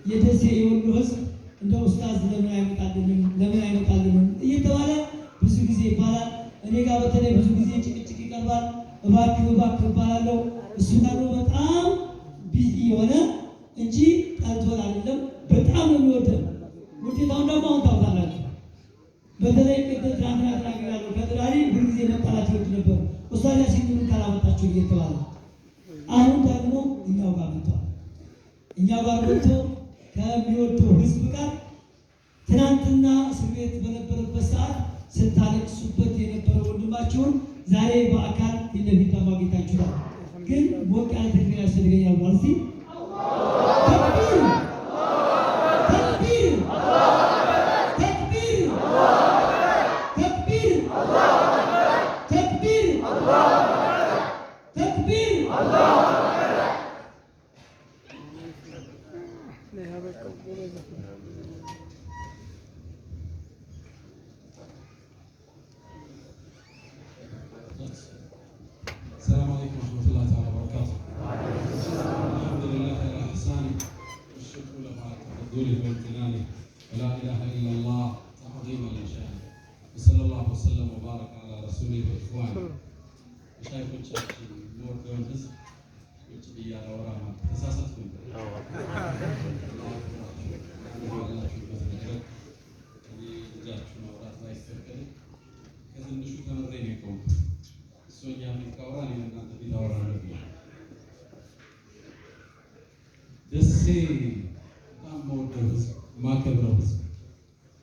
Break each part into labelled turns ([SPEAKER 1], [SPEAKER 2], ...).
[SPEAKER 1] የደሴ የወሎ ህዝብ እንደ ኡስታዝ ለምን አይመጣልንም እየተባለ ብዙ ጊዜ ይባላል። እኔ ጋር በተለይ ብዙ ጊዜ ጭቅጭቅ ይቀርባል። እባክህ እባላለሁ። እሱ ጋር በጣም ቢዚ የሆነ እንጂ ጠልቶን አይደለም፣ በጣም ነው የሚወደው። ውጤታውን ደግሞ አሁን ታውቃላችሁ። በተለይ ቅድም ትናንትና ተናግሬያለሁ። ከትዳሪ ሁሉ ጊዜ መጣላት ይወድ ነበር። ኡስታዝ ያሲን ካላመጣችሁ እየተባለ አሁን ደግሞ እኛው ጋር መጥቷል። እኛው ጋር መጥቶ ከሚወደው ህዝብ ጋር ትናንትና እስር ቤት በነበረበት ሰዓት ስታለቅሱበት የነበረው ወንድማችሁን ዛሬ በአካል ፊት ለፊት ማግኘታችኋል። ግን ሞቅ ያለ ተክቢር ያስፈልገኛል ማለት ነው።
[SPEAKER 2] السلام عليكم ورحمة الله تعالى وبركاته. الحمد لله على إحسانه والشكر له على تفضله وامتنانه ولا إله إلا الله تعظيما لشأنه وصلى الله وسلم وبارك على رسوله وإخوانه. مشايخوቻችን የምወደውን ህዝብ ቁጭ ብያለሁ ወራማ ተሳሳትኩኝ። ልጃችሁ ማውራት ባይፈቀድ ከትንሹ ተምሬ ነው የቆምኩት። እሱኛ የሚታወራ እኔ እናንተ ፊት አወራለሁ። ደሴ በጣም የምወደው ህዝብ፣ የማከብረው ህዝብ፣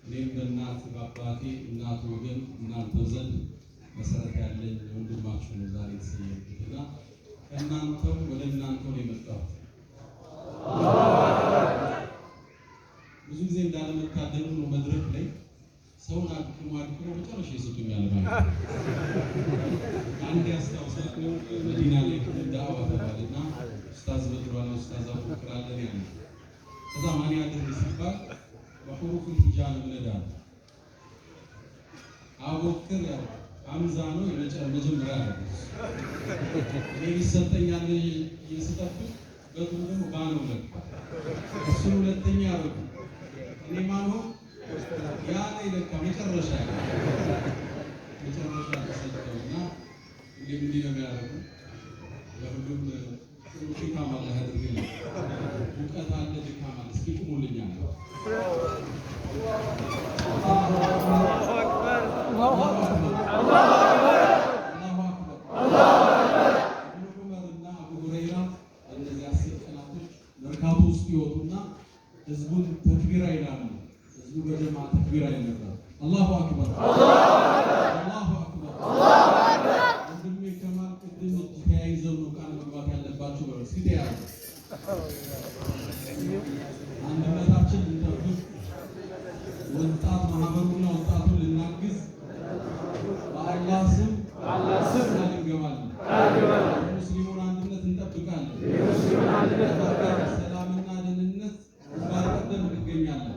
[SPEAKER 2] እኔም በእናት በአባቴ እናት ወገን እናንተ ዘንድ መሰረት ያለኝ ወንድማችሁ ነው ዛሬ የተሰየምኩት እና ከእናንተው ወደ እናንተው ነው የመጣሁት። ብዙ ጊዜ እንዳለመታደሉ ነው መድረክ ላይ ሰውን አድክሞ መጨረሻ ይሰጡኛል ማለት ነው። አንድ ያስታውሳለሁ መዲና ላይ ዳዕዋ ተባለና ኡስታዝ በድሯል ኡስታዝ አቡበክር አለን ያለ ከዛ ማን ያድርግ ሲባል በሁሩፍ ሂጃብ ብለዳል አቡበክር ያው ሐምዛ ነው የመጀመሪያ ያለው እኔ ይሰጠኛል ይስጠብቅ በቱም ደግሞ ባነው ለካ እሱ ሁለተኛ ያለው እኔ ማነው ያ ላይ ለካ መጨረሻ ተሰጠውና እንዲህ ነው የሚያደርገው። ለሁሉም ድካም አለ ያድርግልኝ። እውቀት አለ ድካም አለ። እስኪ ቁሙልኛል። መርካቶ ውስጥ ይወጡና ህዝቡን ተክቢራ ይላሉ። ህዝቡ በጀማ ተክቢራ ይላል። አላሁ አክበር አላሁ አክበር አላሁ አክበር። ወንድሜ ከማል ቅድም ተያይዘው ነው ቃል መግባት ያለባችሁ ነው። እስኪ ተያዩ አንድነታችን እንጠብቅ። ወጣት ማህበሩና ወጣቱን ልናግዝ በአላህ ስም ቃል እንገባለን። ሙስሊሙን አንድነት እንጠብቃለን። ሰላምና ደህንነት ግንባር ቀደም እንገኛለን።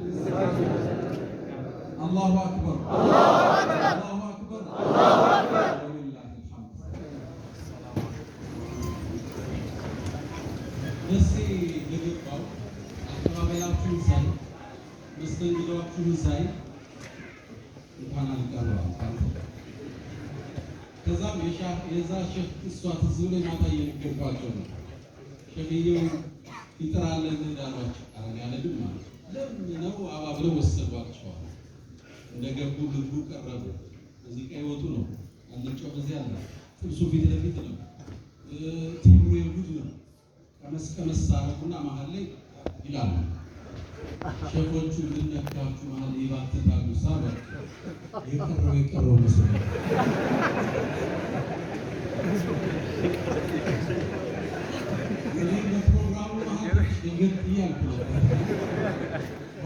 [SPEAKER 2] አላሁ አክበር አላሁ አክበር አላሁ አክበር አላሁ አክበር። ደሴ ለገባው አቀባበላችሁን ሳይ መስተንግዶአችሁን ሳይ እንኳን አልቀረም። ከዛም የዛ ሼህ እሷ ትዝ ብሎኝ ማታ እየነገርኳቸው ነው። ሼህየው ይጥራለን እንዳሏቸው አረን ያለድም ማለት ለምን ነው አባብለው ወሰዷቸዋል። እንደገቡ ልቡ ቀረቡ። እዚህ ቀይ ወጡ ነው አልጫው በዚህ አለ ጥብሱ ፊት ለፊት ነው። ቲምሩ የሉት ነው ከመስቀመስ ሳረቁና መሀል ላይ ይላሉ። ሼኾቹ ልነካችሁ መሀል ይባትታሉ። ሳባ የቀረው መስሎኝ እኔ በፕሮግራሙ መሀል ድንገት እያልኩ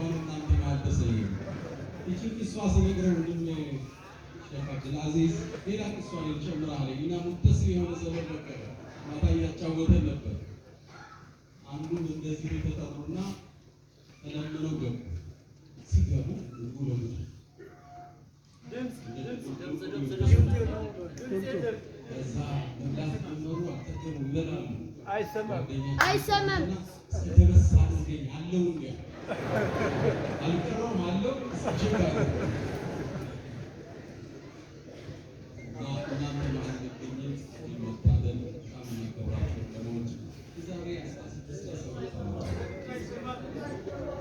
[SPEAKER 2] እናንተ ማደሰኝ ይቺ ቂሷ ስነግረው ወንድም ሼኽ አብዱልአዚዝ ሌላ ቂሷ ልጨምራለሁ እና ሙተስር የሆነ ሰበብ ነበር ማታ እያጫወተን ነበር። አንዱን እንደዚህ ተጠሩና ተለምነው ገቡ። ሲገቡ ጉለሉ እዛ መብላት ጀመሩ። አጠገቡ ይበላሉ። አይሰማም ሲደርስ አድርገኝ አለው እንደ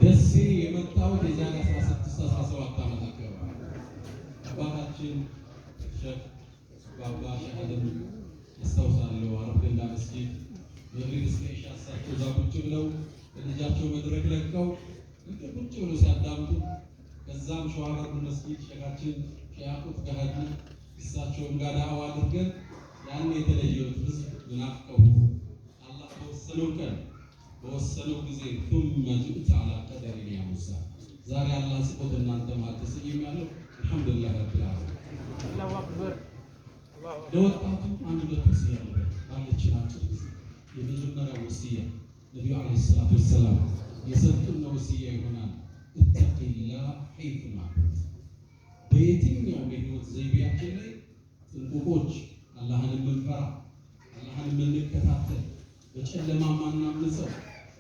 [SPEAKER 2] ደሴ የመጣሁት የዛሬ 16-17 ዓመት አካባቢ አባታችን ሼክ ባባ ሸሃደም አስታውሳለሁ። አረፍገንዳ መስጊድ መግሪብ እስከ ኢሻ እሳቸው እዛ ቁጭ ብለው ልጃቸው መድረክ ለቀው ቁጭ ብለው ሲያዳምጡ፣ ከዛም ሸዋበር መስጊድ ሼካችን ሸያቁት ገሃድ እሳቸውም ጋር ዳዕዋ አድርገን ያን የተለየው ህዝብ ናፍቀው አላህ በወሰነው ቀን በወሰነው ጊዜ ثم جئت على قدر يا موسى ዛሬ አላህ ስቆት እናንተ ማለት ተሰይማለሁ። አልহামዱሊላህ ረብል ዓለሚን። አላሁ አክበር። ለወጣቱ አንድ ወሲያ ባለችላችሁ የመጀመሪያው ወሲያ ነብዩ አለይሂ ሰላቱ ወሰላም የሰጡን ወሲያ ይሆናል። እተቂላህ ሐይቱማ በየትኛው የህይወት ዘይቤያችን ላይ ጥንቁቆች አላህን የምንፈራ አላህን የምንከታተል በጨለማ ማናምፀው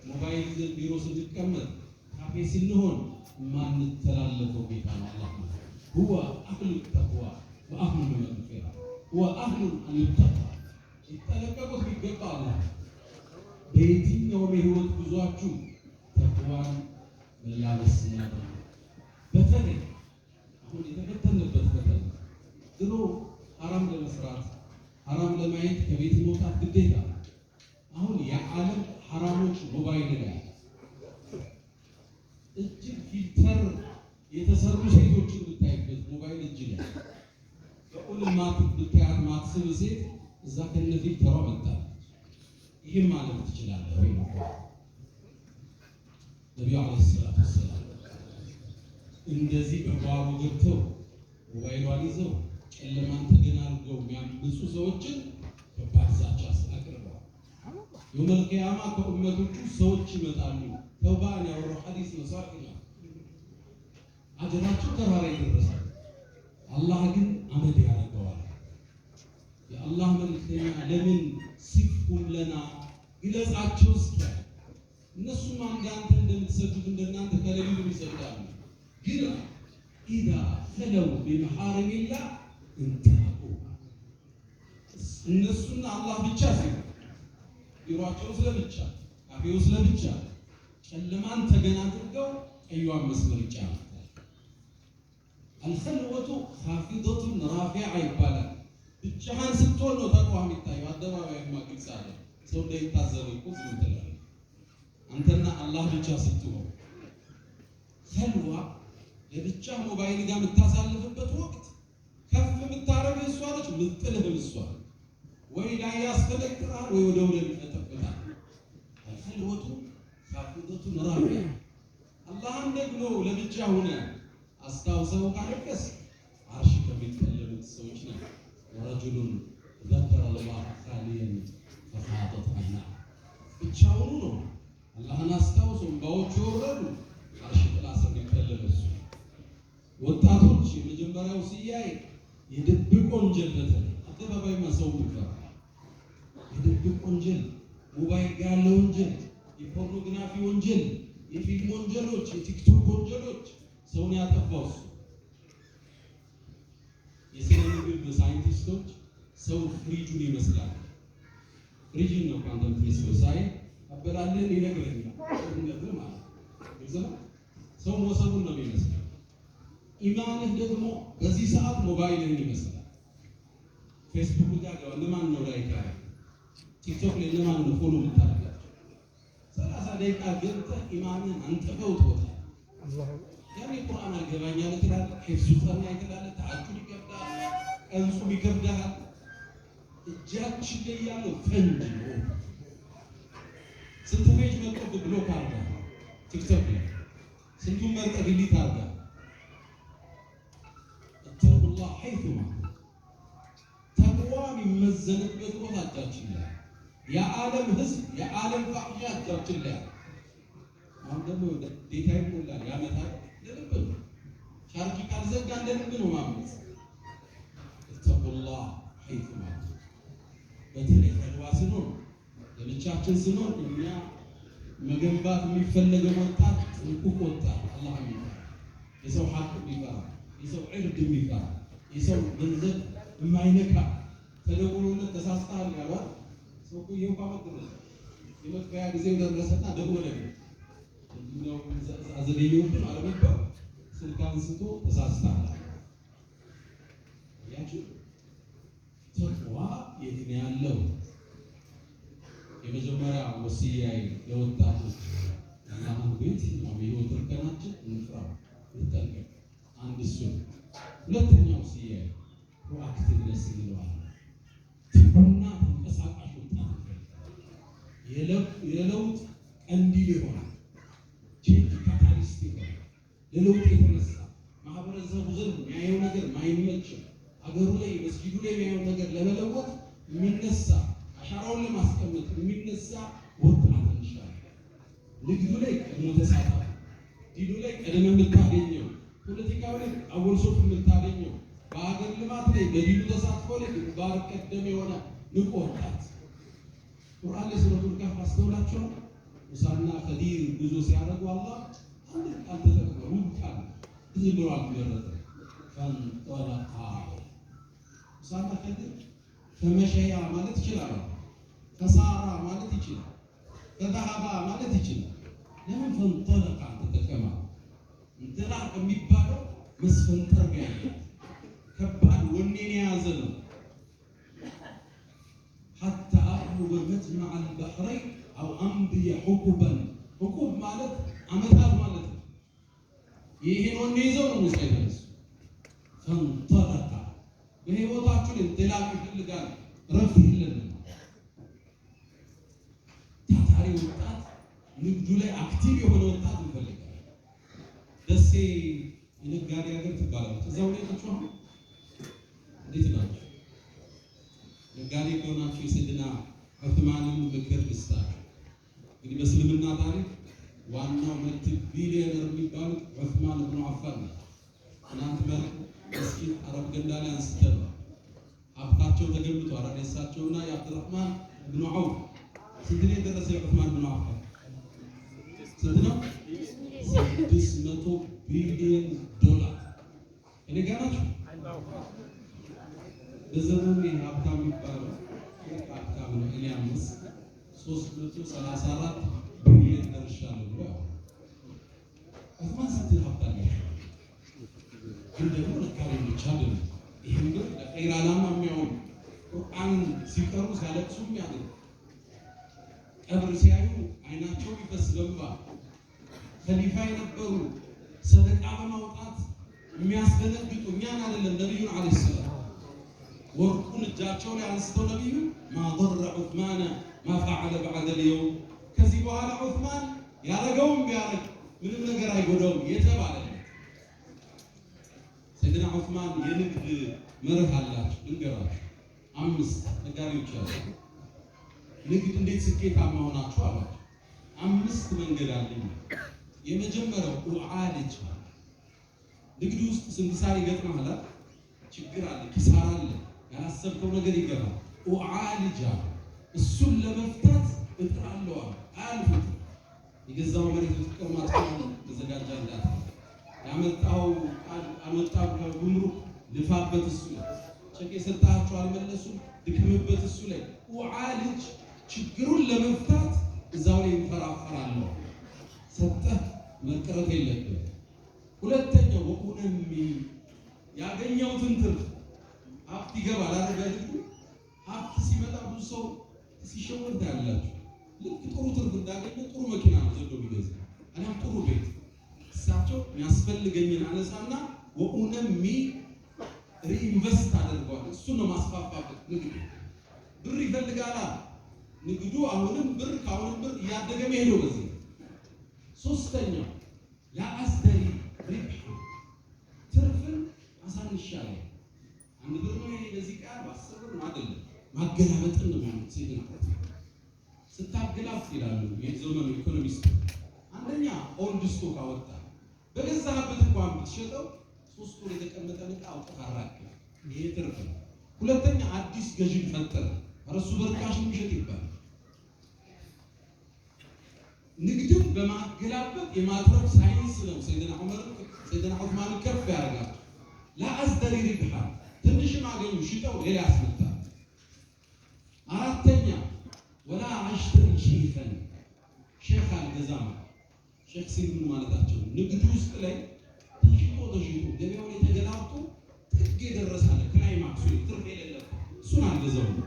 [SPEAKER 2] ሞባይል ይዘን ቢሮ ስንቀመጥ ካፌ ስንሆን ማንተላለፈው ጌታ ነው አላህ ነው። هو أهل التقوى وأهل المغفرة هو أهل أن يتقى يتلقوا ቢገባ አላህ በየትኛውም የህይወት ጉዟችሁ ተቅዋን መላበስ ያደርጋል። በተለይ አሁን የተፈተነበት ፈተና ድሮ ሐራም ለመስራት ሐራም ለማየት ከቤት መውጣት ግዴታ ነው። አሁን የዓለም ሐራሞች ሞባይል ላይ እጅግ ፊልተር የተሰሩ ሴቶችን ብታይበት ሞባይል እጅ ላይ በኡልማት ብታያት ማትስብ ሴት እዛ ከነ ፊልተሯ መጣች። ይህም ማለት ትችላለህ ወይ ነው ነብዩ አለይሂ ሰላቱ ወሰላም እንደዚህ በጓሮ ገብተው ሞባይሏን ይዘው ጨለማን ተገና አድርገው የሚያምፁ ሰዎችን ከባድ ዛቻ አቅርበዋል። የውመል ቂያማ ከኡመቶቹ ሰዎች ይመጣሉ። ተውባን ያወራው ሐዲስ ነው። ሳቂና አጀራቸው ተራራ ይደርሳል። አላህ ግን አመድ ያደርገዋል። የአላህ መልእክተኛ ለምን ሲፉን ለና ግለጻቸው እስኪ እነሱም አንዳንተ እንደምትሰዱት እንደናንተ ከሌሉ ይሰጣሉ። ግን ኢዳ ፈለው ቢመሐረሚላህ እንተቁ እነሱና አላህ ብቻ ሲሆን ቢሯቸው ስለብቻ ካፌው ስለብቻ ጨለማን ተገና አድርገው ቀይዋን መስመር ይጫናል። አልኸልወቱ ኻፊደቱን ራፊዓ ይባላል። ብቻህን ስትሆን ነው ተቅዋ የሚታየው። አደባባይ ማግልጽ አለ ሰው እንዳይታዘብ እኮ ዝም ትላለህ። አንተና አላህ ብቻ ስትሆን ኸልዋ ለብቻ ሞባይል ጋር የምታሳልፍበት ወቅት ከፍ የምታረግህ እሷ ነች፣ የምትጥልህም እሷ ወይ ላይ ያስፈለጥራል ወይ ወደ ወደ ይፈጠፍጣል። አልኸልወቱ ኻፊደቱን ራፊዓ አላህን ደግሞ ለብቻ ሆነ አስታውሰው ካለቀስ አርሽ ከሚጠለሉት ሰዎች ነው። ወረጁሉን ዘከረ አላህ ኻሊያን ፈፋደት ዐይናሁ ብቻውን ነው አላህን አስታውሶ እንባዎቹ ወረዱ አርሽ ጥላ ስር የሚጠለሉ ወጣቶች የመጀመሪያው ሲያይ የድብቅ ወንጀል በተለይ አደባባይ ማሰው ይፈራ የድብቅ ወንጀል ሞባይል ጋር ያለ ወንጀል የፖርኖግራፊ ወንጀል የፊልም ወንጀሎች የቲክቶክ ወንጀሎች ሰውን ያጠፋው እሱ። የስነ ምግብ ሳይንቲስቶች ሰው ፍሪጁን ይመስላል። ፍሪጅን ነው ኳንተም ፊዚክስ ሳይ አበላለን ይነግረኛል። እንደዚህ ማለት ነው። ሰው ሞሰቡን ነው የሚመስለው። ኢማንህ ደግሞ በዚህ ሰዓት ሞባይልን ይመስላል። ፌስቡክ ጋር ጋር ለማን ነው ላይክ ያለ ቲክቶክ ላይ ለማን ነው ፎሎ የምታደርጋቸው? 30 ደቂቃ ገብተህ ኢማንን አንጥፈው ትወጣለህ። ያኔ ቁርአን አልገባኝ ያለ ትላለህ፣ ሂፍዙ ጠና ይተላለህ፣ ተሐጁድ ይከብዳል፣ ቀንሱ ይከብዳል። እጃችን ላይ ያለው ፈንጅ ነው። ስንት ፔጅ መጥቶ ብሎክ አድርጋ ቲክቶክ ላይ ስንቱን መርጠህ ዲሊት አድርጋ። ተቅዋላህ ሐይቱማ ተቅዋ የሚመዘንበት ቦታ እጃችን ላይ የዓለም ህዝብ የዓለም ፋቅሻ እጃችን ላይ አሁን ደግሞ ዴታ ይሞላል ያመታል። ለልብ ነው ቻርጅ ካልዘጋ ለልብ ነው ማመጽ። ተቅዋላህ ሐይቱማ በተለይ ተቅዋ ስኖር ለብቻችን ስኖር እኛ መገንባት የሚፈለገው ወጣት ጥንቁቅ ወጣት አላህ የሚባል የሰው ሀቅ የሚፈራ የሰው ዕርድ የሚፈራ የሰው ገንዘብ የማይነካ ተደውሎለት ተሳስተሃል ያሏል ሰው እኮ ይሄው ካመጣለ የመጥፋያ ጊዜው ደረሰና ደወለኝ ነው አዘደየው አረበባ ስልክ አንስቶ ተሳስተሃል ያችሁ ተቅዋ የት ነው ያለው? የመጀመሪያ ወሲያዬ ለወጣቶች አላህን ቤት ነው የህይወት እርከናችን እንፍራ እንጠንቀቅ። አንድ እሱ ሁለተኛው ወሲያዬ ፕሮአክቲቭነስ ይለዋል። ትኩና ተንቀሳቃሽ ወጣት የለውጥ ቀንዲል ይሆናል። ቼንጅ ካታሊስት ይሆናል። ለለውጥ የተነሳ ማህበረሰቡ ዘንድ የሚያየው ነገር ማይመቸው አገሩ ላይ መስጊዱ ላይ የሚያየው ነገር ለመለወጥ የሚነሳ አሻራውን ለማስቀመጥ የሚነሳ ወጣት እንሻል። ንግዱ ላይ ቀድሞ ተሳታፊ፣ ዲኑ ላይ ቀድሞ የምታገኘው፣ ፖለቲካው ላይ አወል ሶፍ የምታገኘው፣ በሀገር ልማት ላይ በዲኑ ተሳትፎ ላይ ግንባር ቀደም የሆነ ንቁ ወጣት። ቁርአን ላይ ሱረቱል ካህፍ አስተውላችኋል? ሙሳና ኸዲር ጉዞ ሲያደርጉ አላህ አንድ ቃል ተጠቅመው ቃል ዝም ብሎ አልመረጠም። ፈንጠለቃ ሙሳና ኸዲር ፈመሸያ ማለት ይችላል፣ ፈሳራ ማለት ይችላል፣ ፈዛሃባ ማለት ይችላል። ለምን ፈንጠለቃ ተጠቀማ? እንጥላቅ የሚባለው መስፈንጠር ያለ ከባድ ወኔን የያዘ ነው። ሐታ አርቡ መጅመዕ አልበሕረይን አው አምድየ ሑቁበን። ሑቁብ ማለት ዓመታት ማለት ነው። ይህን ወኔ ይዘው ነው ሙሳ የተነሱ። ፈንጠለቃ በህይወታችሁ ላይ እንጥላቅ ይፈልጋል። ረፍት የለንም። ታታሪ ወጣት፣ ንግዱ ላይ አክቲቭ የሆነ ወጣት እንፈልጋለን። ደሴ የነጋዴ ሀገር ትባላለች። እዛው ላይ ናችሁ። አሁን እንዴት ናችሁ? ነጋዴ ከሆናችሁ የሰይድና ዑስማንን ምክር ልስጣችሁ። እንግዲህ በእስልምና ታሪክ ዋናው መልቲ ቢሊዮነር የሚባሉት ዑስማን ብኑ አፋን ነው። ትናንት መስጊድ አረብ ገንዳ ላይ አንስተን ሀብታቸው ተገምቷል። አራሳቸውና የአብዱራህማን ብኑ ዐውፍ ስንት ነው የደረሰ? የዑስማን ብኑ አፋን ስንት ነው? 600 ቢሊዮን ዶላር። እኔ ጋር ናችሁ። በዘመኑ ሀብታም የሚባለው ሀብታም ነው። እኔ 334 ቢሊዮን ደርሻለሁ ብሎ ዑስማን ስንት ሀብታም ነው? ግን ደግሞ ነጋዴ ብቻ አይደለም። ይሄን ግን ለኸይር ዓላማ የሚያውሉ ቁርአን ሲቀሩ ሲያለቅሱ የሚያደርጉ ቀብር ሲያዩ አይናቸው ይፈስ በእንባ ኸሊፋ የነበሩ ሰደቃ በማውጣት የሚያስደነግጡ እኛን አይደለም ነቢዩን ዓለይሂ ሰላም ወርቁን እጃቸው ላይ አንስተው ነቢዩ ማ ضر ዑስማን ማ ፈዐለ በዐደ ልየውም ከዚህ በኋላ ዑስማን ያረገውም ቢያረግ ምንም ነገር አይጎዳውም የተባለ ሰይድና ዑስማን የንግድ መርህ አላቸው። ልንገራችሁ፣ 5 ነጋዴዎች አሉ። ንግድ እንዴት ስኬታማ ሆናችሁ አሏቸው። 5 መንገድ አለኝ። የመጀመሪያው ኡዓልጅ፣ ንግድ ውስጥ ስንክሳር ይገጥማል፣ ችግር አለ፣ ኪሳራ አለ፣ ያላሰብከው ነገር ይገባል። ኡዓልጅ እሱን ለመፍታት እጥራለሁ። አያልፉት። የገዛው መሬት ተቀማጥ ተዘጋጃ እንዳት ያመጣው አመጣው ከጉምሩክ ልፋበት እሱ ላይ ቸክ የሰጣቸው አልመለሱም፣ ድክምበት እሱ ላይ ኡዓልጅ ችግሩን ለመፍታት እዛው ላይ ይፈራፈራለሁ። ሰጠህ መቀረት የለብህ። ሁለተኛው ወኡነሚ ያገኘውትን ትርፍ ሀብት ይገባል። አረጋግጡ ሀብት ሲመጣ ብዙ ሰው ሲሸወድ ያላችሁ ልክ ጥሩ ትርፍ እንዳገኘ ጥሩ መኪና ነው ዘዶ ቢገዛ አናም ጥሩ ቤት እሳቸው የሚያስፈልገኝን አነሳና ወኡነሚ ሪኢንቨስት አደርገዋል። እሱን ነው ማስፋፋበት። ንግዱ ብር ይፈልጋል። ንግዱ አሁንም ብር ከአሁንም ብር እያደገ መሄደው በዚህ። ሶስተኛው ለአስደሪ ሪብህ ትርፍን አሳንሻለሁ። አንድ ብር ነው በዚህ ቃል 10 ብር አይደለም ማገላበጥን ነው ማለት ሲግና ስታገላፍ ይላሉ የዘመኑ ኢኮኖሚስት። አንደኛ ኦልድ ስቶክ አወጣ በገዛበት እንኳን ብትሸጠው 3 ወር የተቀመጠ ዕቃ አውጥተህ አራክ፣ ይሄ ትርፍ ነው። ሁለተኛ አዲስ ገዢን ፈጠረ፣ እርሱ በርካሽ የሚሸጥ ይባላል። ንግድን በማገላበጥ የማትረፍ ሳይንስ ነው። ሰይድና ዑስማን ከፍ ያደርጋል። ላአዝደሪ ሪብሃ ትንሽም አገኙ ሽጠው ሌላ ያስመጣል። አራተኛ ወላ አሽተሪ ሼኸን ሼኽ አልገዛም። ሼኽ ሲሉ ማለታቸው ንግዱ ውስጥ ላይ ተሽጦ ገበያው ላይ ተገላብጦ ጥግ የደረሳለ ክላይማክሱ ትርፍ የሌለበት እሱን አልገዛውም።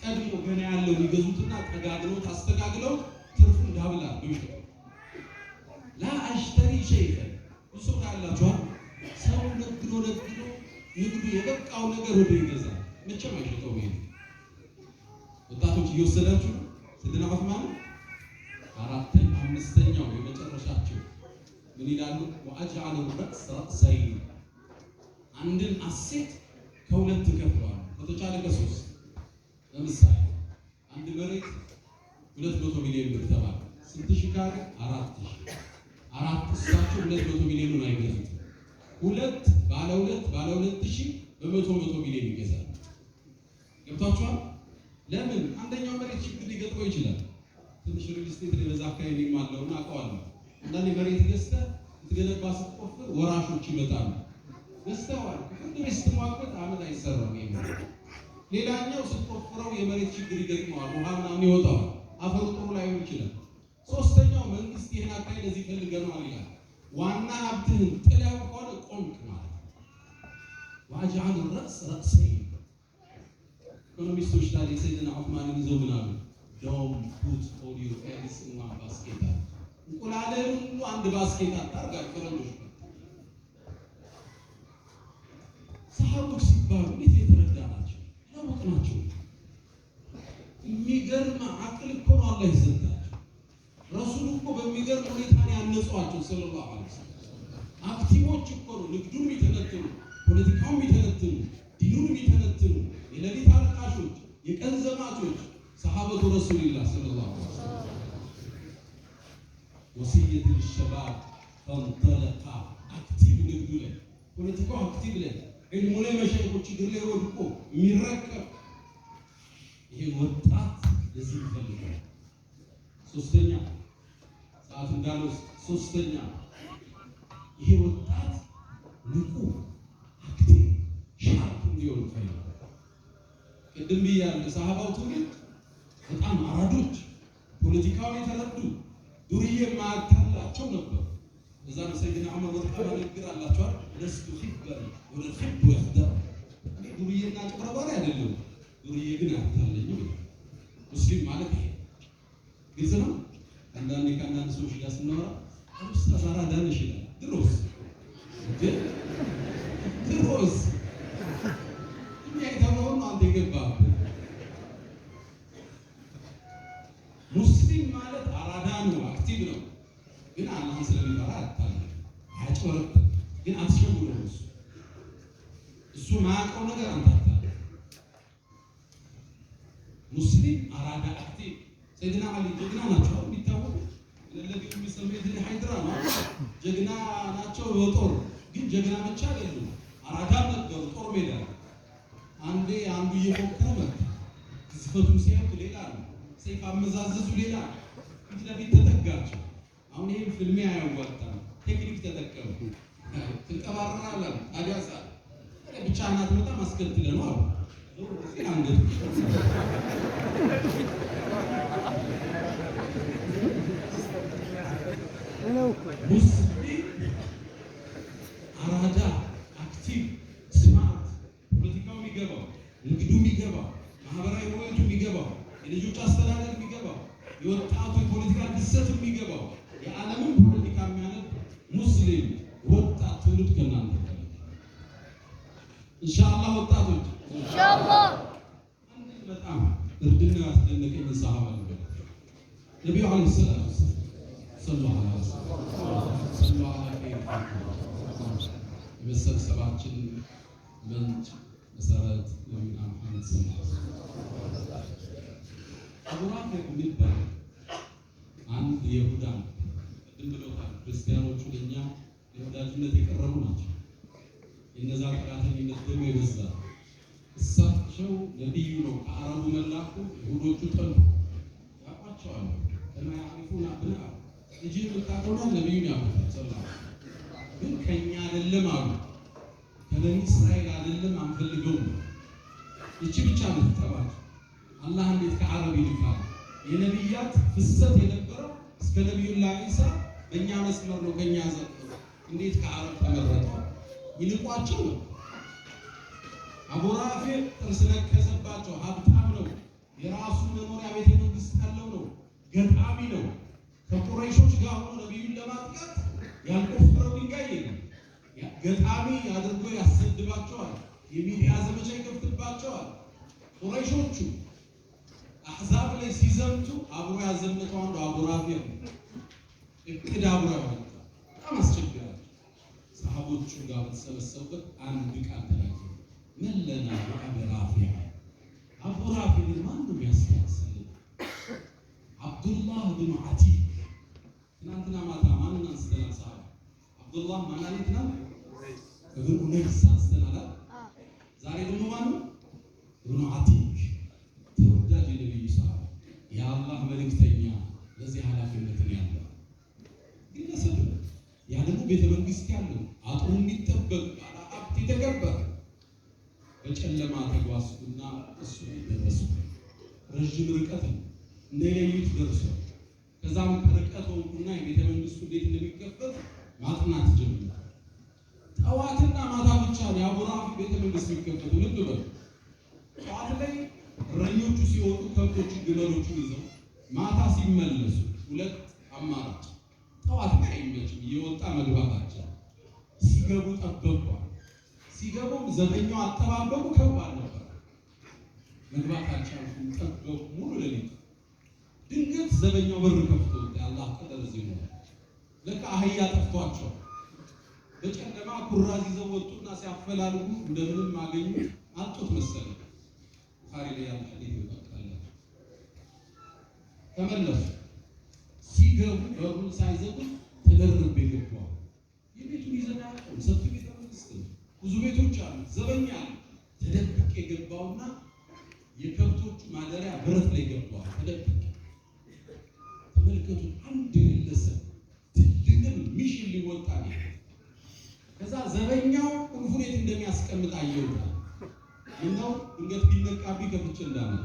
[SPEAKER 2] ቀድሞ ገና ያለው ይገዙትና ተጋግለው ታስተጋግለው ትርፉን ዳብላል ይሽጡ። ላ አሽተሪ ሼኸን እሱ ካላችኋል ሰው ነግዶ ንግዱ የበቃው ነገር ወደ ይገዛል። መቼም አይሸጠውም። ይሄ ወጣቶች እየወሰዳችሁ ሰይድና ዑስማን አራተኛ አምስተኛው የመጨረሻቸው ምን ይላሉ? ወአጅዐለ ረእስ ረእሰይን አንድን አሴት ከሁለት ከፍለዋል። ከተቻለ ከሶስት ለምሳሌ አንድ መሬት 200 ሚሊዮን ብር ተባለ። ስንት ሺህ ካለ 4000 አራት እሳቸው 200 ሚሊዮን አይገዙት። ሁለት ባለ 2000 በ100 ሚሊዮን ይገዛል። ገብታችኋል? ለምን? አንደኛው መሬት ችግር ሊገጥመው ይችላል። ትንሽ ሪል ስቴት ላይ በዛ አካባቢ ማለውና አውቀዋለሁ። አንዳንዴ መሬት ገዝተህ ትገነባ ስትቆፍር ወራሾች ይመጣሉ። ገዝተዋል ፍርድ ቤት ስትሟገት ዓመት አይሰራም። ሌላኛው ስትቆፍረው የመሬት ችግር ይገጥመዋል። ውሃ ምናምን ይወጣዋል። አፈሩ ጥሩ ላይሆን ይችላል። ሶስተኛው መንግስት ይህን አካባቢ ለዚህ ፈልገናል ይላል። ዋና ሀብትህን ጥለው ከሆነ ቆምክ ማለት ነው። ወአጅዐለ ረእስ ረእሰይን ኢኮኖሚስቶች ታዲያ ሰይድና ዑስማንን ይዘው ምን አሉ? ዶንት ፑት ኦል ዩር ኤግስ ኢን ዋን ባስኬት። እንቁላልህን ሁሉ አንድ ባስኬት አታርጋቸው። ፈረንጆች ሰሃቦች ሲባሉ እንዴት የተረዳ ናቸው፣ ያወቅ ናቸው። የሚገርም አቅል እኮ ነው አላህ ይሰጣቸው። ረሱሉ እኮ በሚገርም ሁኔታ ነው ያነጿቸው ሰለላሁ ዐለይሂ ወሰለም። አክቲቮች እኮ ነው ንግዱን የሚተነትኑ፣ ፖለቲካውን የሚተነትኑ፣ ዲኑን የሚተነትኑ የሌሊት አልቃሾች፣ የቀን ዘማቾች ሰሃበቱ ረሱልላህ ሰለላሁ ዐለይሂ ወሰለም። ወሲየቱ ሸባብ ፈንጠለቃ አክቲቭ ንግዱ ላይ ፖለቲካው አክቲቭ ላይ ዒልሙ ላይ መሸይኾች እግር ላይ ወድቆ የሚረከብ ይሄ ወጣት ለዚህ ይፈልጋል። ሶስተኛ ሰዓት እንዳለው ሶስተኛ ይሄ ወጣት ንቁ አክቲቭ ሻርፕ እንዲሆን ይፈልጋል። ቅድም ብያለሁ ሰሃባው ትውልድ በጣም አራዶች፣ ፖለቲካውን የተረዱ ዱርዬ ማታላቸው ነበር። እዛ ነው ሰይድና ዑመር ወጣ ንግግር አላቸው። ለስቱ ኺበር ወደ ኺብ ወህደር ዱርዬና ጭብረባሪ አይደለም። ዱርዬ ግን አታለኝ ሙስሊም ማለት ይሄ ግልጽ ነው። አንዳንዴ ከአንዳንድ ሰዎች ጋር ስናወራ ኡስታዝ አራዳ ነሽ ይላል። ድሮስ እኛ የተባለውን አንተ የገባህ ሙስሊም ማለት አራዳ ነው፣ አክቲቭ ነው። ግን አላህ ስለሚፈራ አታለ አያጭበረብም። ግን አትሸውረው። እሱ ማያውቀው ነገር አንተ አታለ ሙስሊም አራዳ አክቲቭ። ሰይድና አሊ ጀግና ናቸው የሚታወቁ ለለዚህ የሚሰሙት ሃይድራ ነው። ጀግና ናቸው በጦር ግን ጀግና ብቻ አይደሉም፣ አራዳ ነበሩ። ጦር ሜዳ አንዱ እየሞከረ መጣ። ግዝፈቱን ሲያዩት ሌላ ነው፣ ሰይፍ አመዛዘዙ ሌላ ነው። ፊት ለፊት ተጠጋቸው። አሁን ይሄን ፍልሚያ አያዋጣም፣ ቴክኒክ ተጠቀሙ። ትንቀባረራለህ ታዲያሳ ብቻ እናት መጣ ማስከትለ ነው አሉ። አንገት ሙስሊም አራዳ አክቲቭ ስማርት፣ ፖለቲካው የሚገባው፣ ንግዱ የሚገባው፣ ማህበራዊ ህይወቱ የሚገባው፣ የልጆች አስተዳደር የሚገባው፣ የወጣቱ የፖለቲካ ክስተት የሚገባው፣ የዓለምን ፖለቲካ የሚያነብ ሙስሊም ወጣት ትውልድ ከእናንተ ኢንሻአላህ። ወጣቶች ኢንሻአላህ በጣም እርድና ያስደነቀኝ ሰሃባ ነበር። ነብዩ አለይሂ ሰላቱ ሰለላሁ ዐለይሂ ወሰለም የመሰብሰባችን ምንጭ መሰረት ነብዩና መሐመድ ሰለላሁ ዐለይሂ ወሰለም አቡራፍ የሚባል አንድ ይሁዳ ቅድም ብለውታል። ክርስቲያኖቹ ለኛ የወዳጅነት የቀረቡ ናቸው። የነዛ ጠላተኝነት ደግሞ የበዛ እሳቸው ነቢዩ ነው ከአረቡ መላኩ ይሁዶቹ ጠሉ ያቋቸዋል። ከማያኒ አቅፉና ብላ ልጅ የምታቆና ነብዩን ያመጣል ሰለላሁ ግን ከኛ አይደለም አሉ ከበኒ እስራኤል አይደለም አንፈልገው እቺ ብቻ ነው ተባለ አላህ እንዴት ከአረብ ይልካል የነብያት ፍሰት የነበረው እስከ ነብዩላህ ኢሳ በእኛ መስመር ነው ከኛ ዘር እንዴት ከአረብ ተመረጠ ይልቋቸው ነው አቡ ራፊዕ ጥርስ ነከሰባቸው ሀብታም ነው የራሱ መኖሪያ ቤተ መንግስት ያለው ነው ገጣሚ ነው ከቁረይሾች ጋር ሆኖ ነብዩን ለማጥቃት ያልቆፈረው ድንጋይ የለም ገጣሚ አድርጎ ያሰድባቸዋል የሚዲያ ዘመቻ ይከፍትባቸዋል ቁረይሾቹ አሕዛብ ላይ ሲዘምቱ አብሮ ያዘመተው አንዱ አቡ ራፊዕ እቅድ አብሮ ያወጣ በጣም አስቸጋሪ ሰሃቦቹ ጋር ተሰበሰቡበት አንድ ቃል ተናገሩ መለና አቡ ራፊዕ አቡ ራፊዕ ማን ነው ያስታስል አብዱላህ ብን አቲቅ ትናንትና ማታ ማንን አንስተናል ሰሃባ አብዱላህ ማናሊት ነው እብን ኡነይስ አንስተናል ዛሬ ደግሞ ማን ነው ብን አቲቅ ተወዳጅ ነብዩ ሰሃባ የአላህ መልእክተኛ ለዚህ ኃላፊነት ያለው ግለሰብ ያ ደግሞ ቤተ መንግስት ያለው አጥሩ የሚጠበቅ ሀብት የተከበረ በጨለማ ተጓዝኩና እሱ ደረሱ ረጅም ርቀት እንደሌሊት ደርሶ ከዛም ከርቀት ወንኩና የቤተ መንግስቱ ቤት እንደሚከፈት ማጥናት ጀመረ ጠዋትና ማታ ብቻ የአቡ ራፊዕ ቤተ መንግስት የሚከፈቱ ልብ በሉ ጠዋት ላይ እረኞቹ ሲወጡ ከብቶቹ ግመሎቹን ይዘው ማታ ሲመለሱ ሁለት አማራጭ ጠዋት ላይ አይመችም እየወጣ መግባታቸው ሲገቡ ጠበቋል ሲገቡ ዘበኛው አጠባበቁ ከባድ ነበር መግባታቸው ጠበቁ ሙሉ ሌሊት ድንገት ዘበኛው በር ከፍቶ ያላህ ቀደር እዚህ ነው ለካ አህያ ጠፍቷቸው በጨለማ ኩራዝ ይዘው ወጡና ሲያፈላልጉ እንደምንም ማገኙ አጡት መሰለኝ ቡኻሪ ላይ ያለ ሐዲስ ይወጣል ተመለሱ ሲገቡ በሩን ሳይዘጉ ተደርበው ይገባው የቤቱን ይዘናል ሰፊ ቤተ መንግስት ብዙ ቤቶች አሉ ዘበኛ ተደብቄ የገባውና የከብቶቹ ማደሪያ ብረት ላይ ገባው ተደብቄ ተመልከቱ አንድ ግለሰብ ትልቅ ሚሽን ሊወጣ ነው ከዛ ዘበኛው ቁልፉን የት እንደሚያስቀምጥ አየውታ እንደው ድንገት ቢነቃብኝ ከፍቼ እንዳመጣ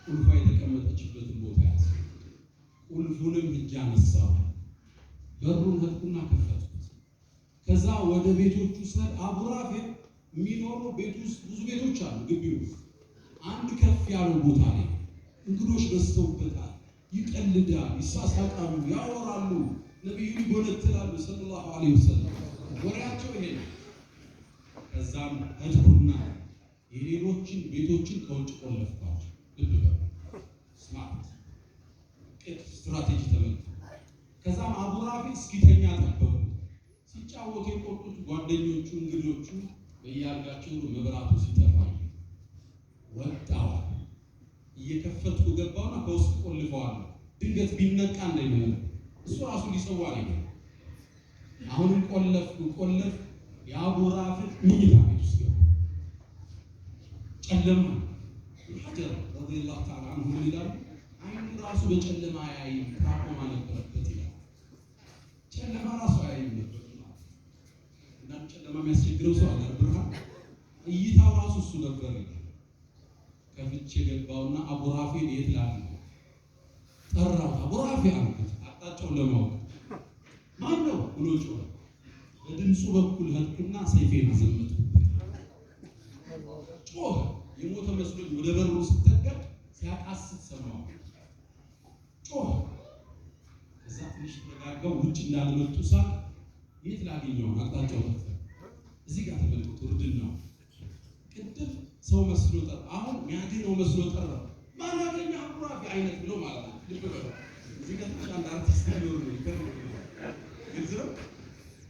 [SPEAKER 2] ቁልፏ የተቀመጠችበትን ቦታ ያዘ ቁልፉንም እጅ አነሳው በሩን ህጥቁና ከፈትኩት ከዛ ወደ ቤቶቹ ሰር አቡ ራፊዕ የሚኖረው ቤት ውስጥ ብዙ ቤቶች አሉ ግቢው ውስጥ አንድ ከፍ ያለው ቦታ ላይ እንግዶች በዝተውበታል ይቀልዳል ይሳሳቃሉ ያወራሉ ነብዩ ይጎነትላሉ ሰለላሁ ዐለይሂ ወሰለም ወሬያቸው ይሄ ነው ከዛም ህጥቁና የሌሎችን ቤቶችን ከውጭ ቆለፍባቸው ልብ በሉ ስማርት ስትራቴጂ ተመልክቶ ከዛም አቡ ራፊዕ እስኪተኛ ጠበቁ ሲጫወቱ የቆጡት ጓደኞቹ እንግዶቹ በያርጋቸው መብራቱ ሲጠፋ ወጣው እየከፈቱ ገባውና ከውስጥ ቆልፈዋል ድንገት ቢነቃ እንደሚሆን እሱ ራሱ ሊሰዋ ነው አሁን ቆለፍ የአቡ ራፊዕ ምኝታ ቤት ውስጥ ጨለማ ሐጀር ረዲየላሁ ተዓላ ዐንሁ ይላል አይኑ ራሱ በጨለማ ያይ ታቆማ ነበርበት ይላል ጨለማ ራሱ ያይ ነበር እና ጨለማ የሚያስቸግረው ሰው አለ ብርሃን እይታው ራሱ እሱ ነበር ከፍቼ ገባውና አቡ ራፊዕ የት ላል ጠራው አቡ ራፊዕ አልኩት አጣጫውን ለማወቅ ማን ነው ብሎ ጮኸ በድምፁ በኩል ህጥኩና ሰይፌን አዘመቱ ጮኸ የሞተ መስሎኝ ወደ በሩ ስትጠጋ ሲያቃስት ሰማው ጮኸ ከዛ ትንሽ ተረጋጋው ውጭ እንዳልመጡ ሳቅ የት ላገኘው አጣጫው እዚህ ጋር ተመልክቶ ወርድናው ቅድም ሰው መስሎ ጠራ አሁን ሚያድነው መስሎ ጠራ ማን ያገኘ አቡ ራፊዕ አይነት ብሎ ማለት ነው ልብ በሉ እዚህ ጋር አንድ አርቲስት ነው ግዝረው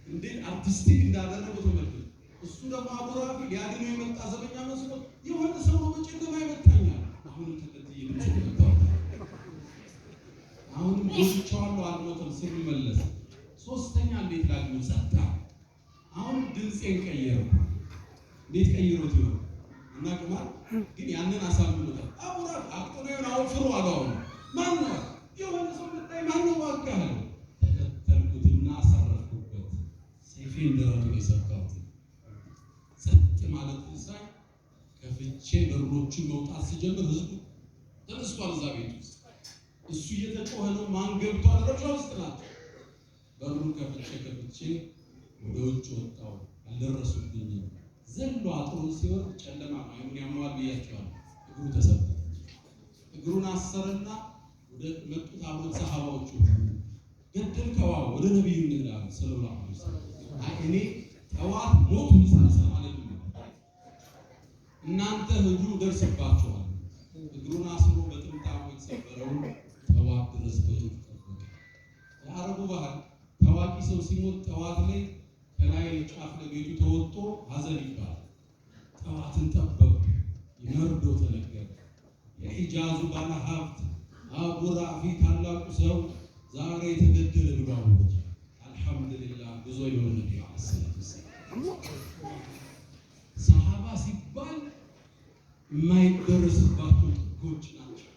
[SPEAKER 2] እንዴ አርቲስቲክ እንዳደረገው ተመልከቱ እሱ ደግሞ አቡ ራፊዕ ሊያድነው የመጣ ዘበኛ መስሎ የሆነ ሰው በጨለማ ይመጣኛል አሁን ተከትዬ ልትመጣው አሁን ወጥቻለሁ አልሞተም ሲመለስ ሶስተኛ እንዴት ላግኙ ሰጣ አሁን ድምጼን ቀየረው እንዴት ቀይሮት ይሆን እና ከማል ግን ያንን አሳምኑታል አቡ ራፊዕ አቅቶኔውን አውፍሩ አለው ማን ነው የሆነ ሰው መጣይ ማነው ዋጋህ ተከተልኩትና አሳረፍኩበት ሰይፌን ደረቱን የሰካሁት ጸጥ ማለት ሳይ ከፍቼ በሮቹን መውጣት ሲጀምር ህዝቡ ተነስቷል እዛ ቤት ውስጥ እሱ እየተጮኸ ነው ማን ገብቷል ረብሻ ውስጥ ናቸው በሩን ከፍቼ ወደ ውጭ ወጣው አልደረሱብኝም ዘሎ አጥሩን ሲወርድ ጨለማ አይኑን ያሟል ብያቸዋል እግሩ ተሰበረ እግሩን አሰረና ወደ መጡት አብሮት ሰሃባዎቹ ገደልከው ወደ ነብዩ እንላለን ሰለላሁ ዐለይሂ ወሰለም እኔ ጠዋት ሞት ሰማለኝ እናንተ ህዱ ደርስባችኋል እግሩን አስሮ በጥምጣሙ የተሰበረው ጠዋት ድረስ በህዱ የአረቡ ባህል ታዋቂ ሰው ሲሞት ጠዋት ላይ ከላይ ጫፍ ለቤቱ ተወጥቶ ሀዘን ይባላል ጠዋትን ጠበቁ ይመርዶ ተነገረ የሂጃዙ ባለ ሀብት አቡ ራፊ ታላቁ ሰው ዛሬ ተገደለ ብለው አልহামዱሊላህ ብዙ የሆነ ሰሃባ ሲባል የማይደረስባቸው ጥጎች ናቸው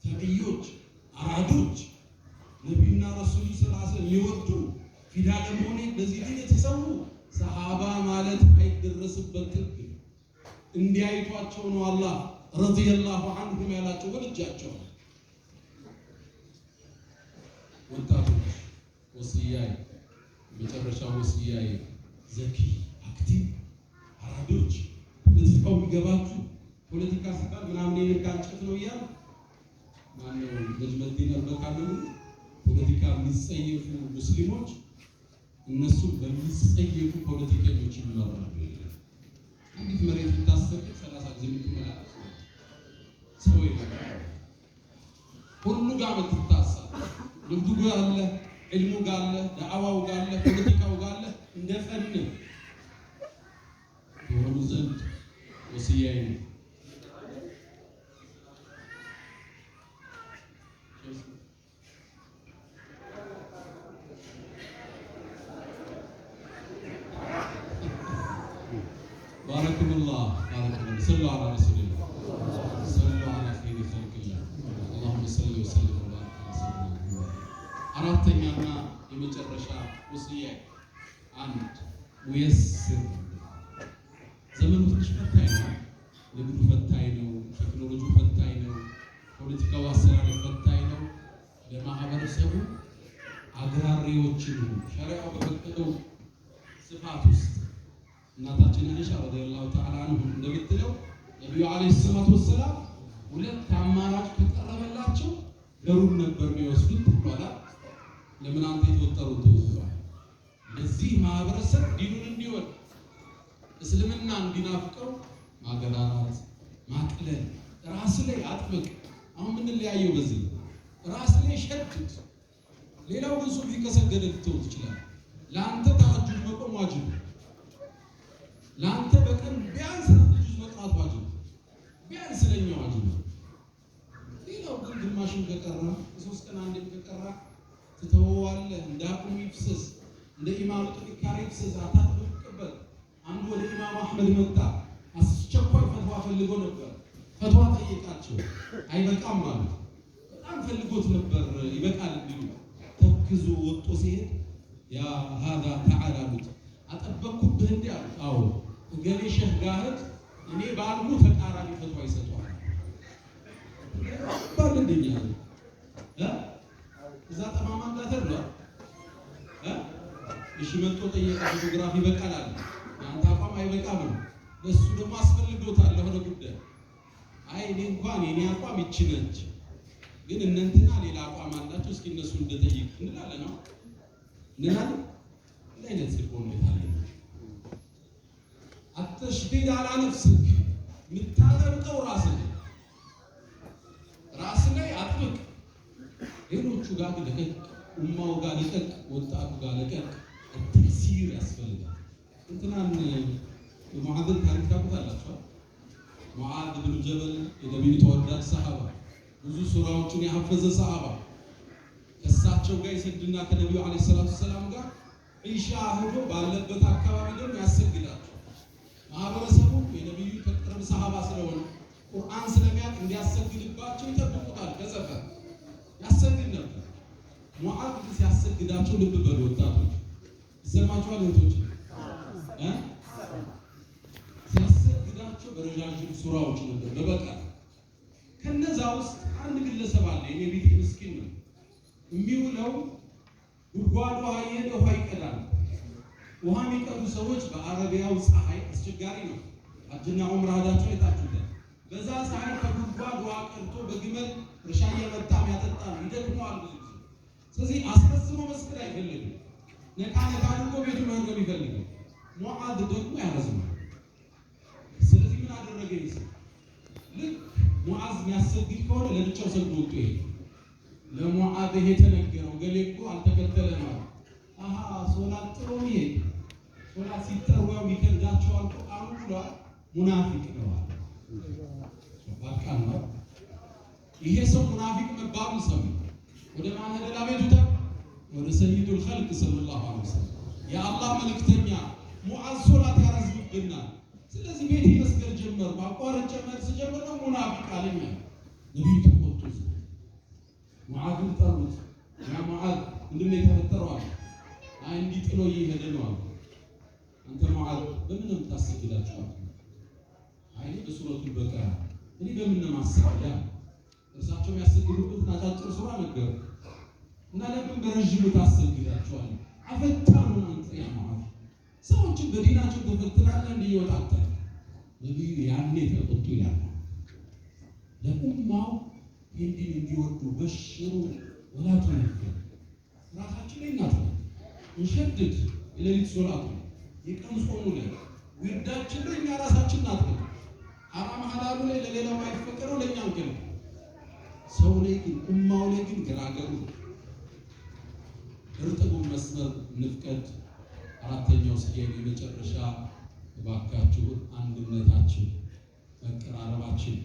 [SPEAKER 2] ተብዮች አራዶች ነብዩና ረሱሉ ሰለላሁ ዐለይሂ ወሰለም ይወዱ ፊዳ ለመሆኔ በዚህ ላይ የተሰው ሰሃባ ማለት አይደረስበት ጥግ እንዲያይቷቸው ነው አላህ ረዲየላሁ ዐንሁም ያላቸው ወልጃቸው ወጣቶች ወሲያይ መጨረሻው ወሲያይ ዘኪ አክቲቭ አራዶች ለዚህ የሚገባችሁ ፖለቲካ ሲባል ምናምን የነካንጨት ነው ይያል ማነው ለጅመት ይነበካሉ ፖለቲካ የሚጸየፉ ሙስሊሞች እነሱ በሚጸየፉ ፖለቲከኞች ይመራሉ አንዲት መሬት ብታስተክ 30 ጊዜ ምትመላለስ ሰው ይመራል ሁሉ ጋር ምትታሳ ልቡ ጋር አለ ዕልሙ ጋር አለ ዳዕዋው ጋር አለ ፖለቲካው ጋር አለ እንደፈን የሆኑ ዘንድ ወሲያይ ነው باركم الله صلوا على رسول الله صلوا على خير خلق الله اللهم صل وسلم وبارك على سيدنا محمد አራተኛና የመጨረሻ ወሲያ አንድ ወይስር ዘመኑ ትንሽ ፈታኝ ነው ንግዱ ፈታኝ ነው ቴክኖሎጂው ፈታኝ ነው ፖለቲካው አሰራር ፈታኝ ነው ለማህበረሰቡ አግራሪዎችን ሸሪዓው በፈቀደው ስፋት ውስጥ እናታችን አይሻ ረዲየላሁ ተዓላ አንሁ እንደምትለው ነብዩ አለይሂ ሰላቱ ወሰለም ሁለት አማራጭ ከቀረበላቸው ገሩን ነበር የሚወስዱት ይባላል ለምን አንተ የተወጠሩት ተወስዷል ለዚህ ማህበረሰብ ዲኑን እንዲወድ እስልምና እንዲናፍቀው ማገራራት ማቅለል ራስ ላይ አጥብቅ አሁን ምን ለያየው በዚህ ራስ ላይ ሸድድ ሌላው ብዙ ቢከሰገደ ልትወጥ ይችላል ለአንተ ተሐጁድ መቆም ዋጅብ ለአንተ በቀን ቢያንስ ልጅ መጥራት ዋጅብ ቢያንስ ለኛ ዋጅብ ሌላው ግን ግማሽን ከቀራ ሶስት ቀን አንድ ከቀራ ተተዋዋለ እንዳቁም ይፍሰስ እንደ ኢማሙ ጥንካሬ ይፍሰስ አታጥብቅበት አንዱ ወደ ኢማሙ አህመድ መጣ አስቸኳይ ፈትዋ ፈልጎ ነበር ፈትዋ ጠየቃቸው አይበቃም ማለት በጣም ፈልጎት ነበር ይበቃል ቢሉ ተክዙ ወጥቶ ሲሄድ ያ هذا تعالى አጠበቅኩብህ እንዴ አዎ ገሌ ሸህ ጋር እኔ ባልሙ ተቃራኒ ፈትዋ ይሰጣል ባልደኛ እዛ ተማማ እንዳተር ነው እሺ መጥቶ ጠየቀ ፎቶግራፊ በቃላል ያንተ አቋም አይበቃም ለሱ ደግሞ አስፈልጎታል ለሆነ ጉዳይ አይ እኔ እንኳን የኔ አቋም ይችነች ግን እነንተና ሌላ አቋም አላችሁ እስኪ እነሱ እንደጠይቅ እንላለን ነው እንላለን ለይነት ሲቆም ይታለ አትሽዲድ على نفسك ምታጠብቀው ራስ ላይ አጥብቅ ሌሎቹ ጋር ለቀቅ ኡማው ጋር ለቀቅ ወጣቱ ጋር ለቀቅ ተክሲር ያስፈልጋል እንትናን ሙዓዝ ታሪክ ታውቃላችሁ ሙዓዝ ብን ጀበል የነብዩ ተወዳጅ ሰሃባ ብዙ ሱራዎችን ያፈዘ ሰሃባ ከሳቸው ጋር ይሰግድና ከነብዩ አለይሂ ሰላቱ ሰላም ጋር ኢሻ ሄዶ ባለበት አካባቢ ደግሞ ያሰግዳቸው ማህበረሰቡ የነብዩ ተቀርብ ሰሃባ ስለሆነ ቁርአን ስለሚያውቅ እንዲያሰግድባቸው ይጠብቁታል ከሰፈር ያሰግድ ነበር። ሙዓዝ ሲያሰግዳቸው ልብ በሉ ወጣቶች፣ ይሰማችኋል እህቶች? ሲያሰግዳቸው በረዣዥም ሱራዎች ነበር በበቀር። ከነዛ ውስጥ አንድ ግለሰብ አለ፣ የኔ ቤት ምስኪን ነው። የሚውለው ጉድጓድ ውሃ እየሄደ ውሃ ይቀዳል። ውሃ የሚቀዱ ሰዎች በአረቢያው ፀሐይ አስቸጋሪ ነው። ሐጅና ዑምራ ሄዳችሁ አይታችሁታል። በዛ ፀሐይ ከጉድጓድ ውሃ ቀድቶ በግመል እርሻ እየመጣ ያጠጣል፣ ይደክመዋል ብዙ ጊዜ። ስለዚህ አስፈጽሞ መስገድ አይፈልግም። ነቃ ነቃ አድርጎ ቤቱ መርገብ ይፈልጋል። ሙዓዝ ደግሞ ያረዝማል። ስለዚህ ምን አደረገ? ይሰ ልክ ሙዓዝ የሚያሰግድ ከሆነ ለብቻው ሰግዶ ወጥቶ ይሄ ለሙዓዝ የተነገረው ገሌ እኮ አልተከተለም ነው። ሶላት ጥሩ ይሄ ሶላት ሲጠራው ይከብዳቸዋል እኮ አሁን ብሏል። ሙናፊቅ ነው አለ። በቃ ነው ይሄ ሰው ሙናፊቅ መባሉ ሰው ወደ ማን ሄደ? አቤቱታ ወደ ሰይዱል ኸልቅ ሰለላሁ ዐለይሂ ወሰለም የአላህ መልእክተኛ ሙዓዝ ሶላት ያረዝምብናል። ስለዚህ ቤት መስገድ ጀመር። ማቋረጥ ጀመር ነው ሙናፊቅ አለኛ። ነብዩ ተቆጡ። ሙዓዝን ጠሩት። ያ ሙዓዝ ምንድነው የተፈጠረው? አይ እንዲህ ጥሎ እየሄደ ነው አሉ። አንተ ሙዓዝ በምን ነው የምታሰግዳቸው? አይ በሱረቱል በቀራ። እኔ በምን ነው ማሰግዳ? እርሳቸው የሚያሰግዱበትን አጫጭር ሱራ ነገሩ እና ለምን በረዥሙ ታሰግዳቸዋል? አፈጣኑ አንተ ያ ሙዓዝ ሰዎችን በዲናቸው ተፈትናለ እንዲወጣጣ ነብዩ ያኔ ተቆጡ ይላል። ለኡማው እንዲህ እንዲወዱ በሽሩ ወላቱ ነበር ራሳችን ላይ እናት እንሸድድ የሌሊት ሶላቱ የቀን ጾሙ ላይ ውርዳችን ላይ እኛ ራሳችን ናት። ሐራም ሐላሉ ላይ ለሌላው አይፈቀደው ለኛ እንከል ሰው ላይ ግን ኡማው ላይ ግን ገራገሩ እርጥቡን መስመር ንፍቀድ። አራተኛው ሲገኝ የመጨረሻ እባካችሁ አንድነታችን መቀራረባችን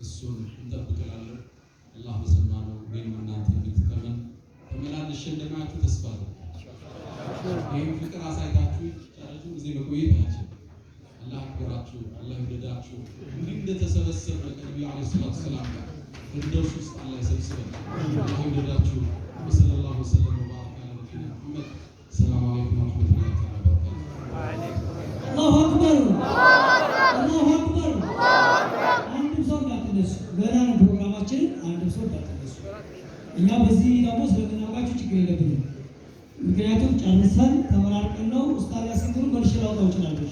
[SPEAKER 2] እሱን እንጠብቃለን። አላህ በሰማነው ወይም እናንተ ብትከመን ተመላለሽ እንደማያችሁ ተስፋ ነው። ይህም ፍቅር አሳይታችሁ ቻላችሁ ጊዜ መቆየታችሁ አላህ ያክብራችሁ፣ አላህ ይወደዳችሁ። እንዲህ እንደተሰበሰበ ከነብዩ አለይሂ ሰላቱ ሰላም ጋር እንደርሱ ውስጥ አላህ ይሰብስበን። አላህ ይወደዳችሁ። ወሰለላሁ ወሰለም ወባረከ ዐላ ነቢይና ሙሐመድ። ሰላም አለይኩም ወራህመቱላሂ ወበረካቱሁ።
[SPEAKER 1] አላሁ አክበር፣ አላሁ አክበር። አንድም ሰው እንዳትነሱ፣ ገና ነው ፕሮግራማችን። አንድም ሰው እንዳትነሱ። እኛ በዚህ ደግሞ ስለምናውቃችሁ ችግር የለብንም። ምክንያቱም ጨርሰን ተመራርቀን ነው ኡስታዝ ያሲን መልሼ ላውጣው እችላለሁ።